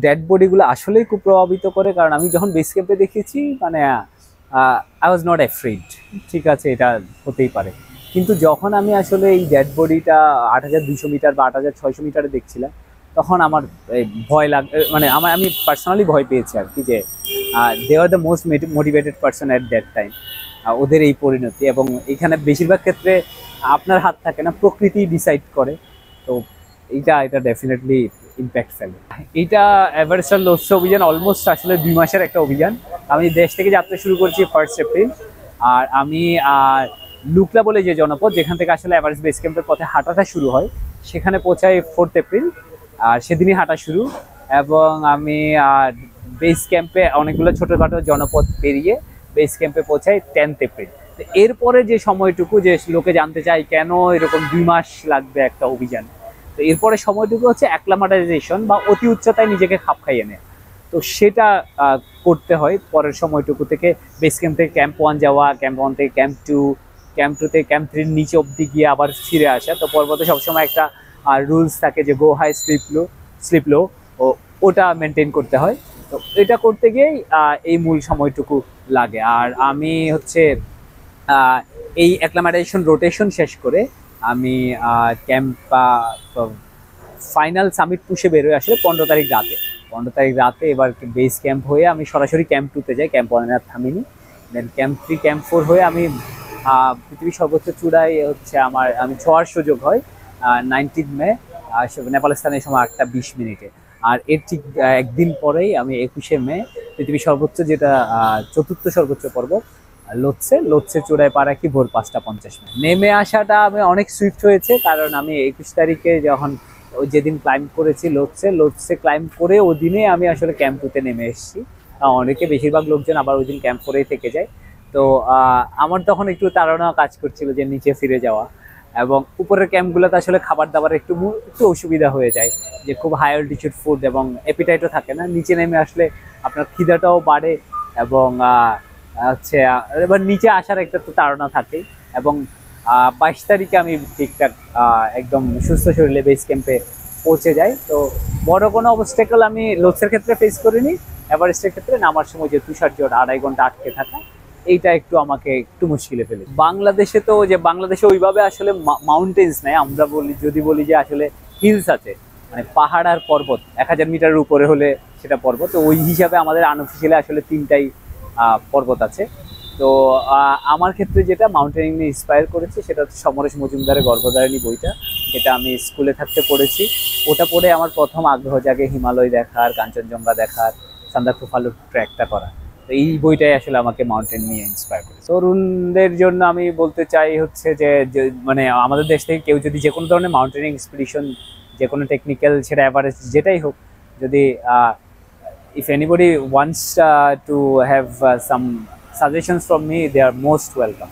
Dead বডিগুলো আসলেই খুব প্রভাবিত করে, কারণ আমি যখন বেস ক্যাম্পে দেখেছি মানে আই ওয়াজ নট অ্যাফ্রেড, ঠিক আছে এটা হতেই পারে, কিন্তু যখন আমি আসলে এই ডেড বডিটা 8200 মিটার বা 8600 মিটারে দেখছিলাম, তখন আমার ভয় মানে আমি পার্সোনালি ভয় পেয়েছি আর কি, যে they are the most motivated person at that time. ওদের এই পরিণতি, এবং এখানে বেশিরভাগ ক্ষেত্রে আপনার হাত থাকে না, প্রকৃতি ডিসাইড করে। তো এটা ডেফিনেটলি ইম্প্যাক্ট ফেলে। এইটা এভারেস্টের লক্ষ্য অভিযান অলমোস্ট আসলে 2 মাসের একটা অভিযান। আমি দেশ থেকে যাত্রা শুরু করছি 1 এপ্রিল, আর আমি লুকলা বলে যে জনপদ, যেখান থেকে আসলে এভারেস্ট বেস ক্যাম্পের পথে হাঁটাটা শুরু হয়, সেখানে পৌঁছাই 4 এপ্রিল, আর সেদিনই হাঁটা শুরু। এবং আমি বেস ক্যাম্পে অনেকগুলো ছোটোখাটো জনপদ পেরিয়ে বেস ক্যাম্পে পৌঁছাই 10 এপ্রিল। এরপরে যে সময়টুকু, যে লোকে জানতে চায় কেন এরকম 2 মাস লাগবে একটা অভিযান, তো এরপরে সময়টুকু হচ্ছে অ্যাক্লামাটাইজেশন বা অতি উচ্চতায় নিজেকে খাপ খাইয়ে নেয়। তো সেটা করতে হয় পরের সময়টুকু থেকে। বেস ক্যাম্প থেকে ক্যাম্প 1 যাওয়া, ক্যাম্প 1 থেকে ক্যাম্প 2, ক্যাম্প 2 থেকে ক্যাম্প 3 নিচে অব্দি গিয়ে আবার ফিরে আসা। তো পর্বতে সবসময় একটা রুলস থাকে যে গো হাই স্লিপ লো, ওটা মেনটেন করতে হয়। তো এটা করতে গিয়েই এই মূল সময়টুকু লাগে। আর আমি হচ্ছে এই অ্যাক্লামাটাইজেশন রোটেশন শেষ করে আমি ক্যাম্প ফাইনাল সামিট পুষে বেরোয় আসলে 15 তারিখ রাতে। 15 তারিখ রাতে এবার বেস ক্যাম্প হয়ে আমি সরাসরি ক্যাম্প 2-তে যাই, ক্যাম্প 1 আর থামিনি। দেন ক্যাম্প 3 ক্যাম্প 4 হয়ে আমি পৃথিবীর সর্বোচ্চ চূড়ায় হচ্ছে আমি ছোঁয়ার সুযোগ হয় 19 মে নেপাল স্থানের সময় 8টা 20 মিনিটে। আর এর ঠিক একদিন পরেই আমি 21শে মে পৃথিবীর সর্বোচ্চ, যেটা চতুর্থ সর্বোচ্চ পর্বত লোৎসে চূড়ায় পা রাখি ভোর 5টা 50 মিনিট। নেমে আসাটা আমি অনেক সুইফট হয়েছে, কারণ আমি 21 তারিখে যখন যেদিন ক্লাইম্ব করেছি লোৎসে ক্লাইম্ব করে ওই দিনে আমি আসলে ক্যাম্প 2-তে নেমে এসেছি। অনেকে বেশিরভাগ লোকজন আবার ওই দিন ক্যাম্প 4-এই থেকে যায়। তো আমার তখন একটু তাড়না কাজ করছিল যে নিচে ফিরে যাওয়া, এবং উপরের ক্যাম্পগুলোতে আসলে খাবার দাবার একটু অসুবিধা হয়ে যায়, যে খুব হাই অল্টিটিউড ফুড এবং অ্যাপিটাইটও থাকে না। নিচে নেমে আসলে আপনার খিদাটাও বাড়ে, এবং হচ্ছে এবার নিচে আসার একটা তো তাড়না থাকে। এবং 22 তারিখে আমি ঠিকঠাক একদম সুস্থ শরীরে বেস ক্যাম্পে পৌঁছে যাই। তো বড় কোনো অবস্টেকল আমি লোৎসের ক্ষেত্রে ফেস করিনি। এভারেস্টের ক্ষেত্রে নামার সময় যে তুষার জট 2.5 ঘন্টা আটকে থাকা, এইটা একটু আমাকে একটু মুশকিলে ফেলে। বাংলাদেশে তো যে বাংলাদেশে ওইভাবে আসলে মাউন্টেন্স নেই, আমরা যদি বলি যে আসলে হিলস আছে, মানে পাহাড় আর পর্বত। 1000 মিটারের উপরে হলে সেটা পর্বত। তো ওই হিসাবে আমাদের আনঅফিসিয়ালি আসলে 3টাই পর্বত আছে। তো আমার ক্ষেত্রে যেটা মাউন্টেনিং নিয়ে ইন্সপায়ার করেছে সেটা হচ্ছে সমরেশ মজুমদারের গর্ভধারিণী বইটা, যেটা আমি স্কুলে থাকতে পড়েছি। ওটা পড়ে আমার প্রথম আগ্রহ জাগে হিমালয় দেখার, কাঞ্চনজঙ্ঘা দেখার, সান্দাকফু ফালুর ট্র্যাকটা করা। তো এই বইটাই আসলে আমাকে মাউন্টেন নিয়ে ইন্সপায়ার করেছে। তরুণদের জন্য আমি বলতে চাই হচ্ছে যে মানে আমাদের দেশ থেকে কেউ যদি যে কোনো ধরনের মাউন্টেনিং এক্সপিডিশন, যে কোনো টেকনিক্যাল, সেটা এভারেস্ট যেটাই হোক, যদি if anybody wants to have some suggestions from me, they are most welcome.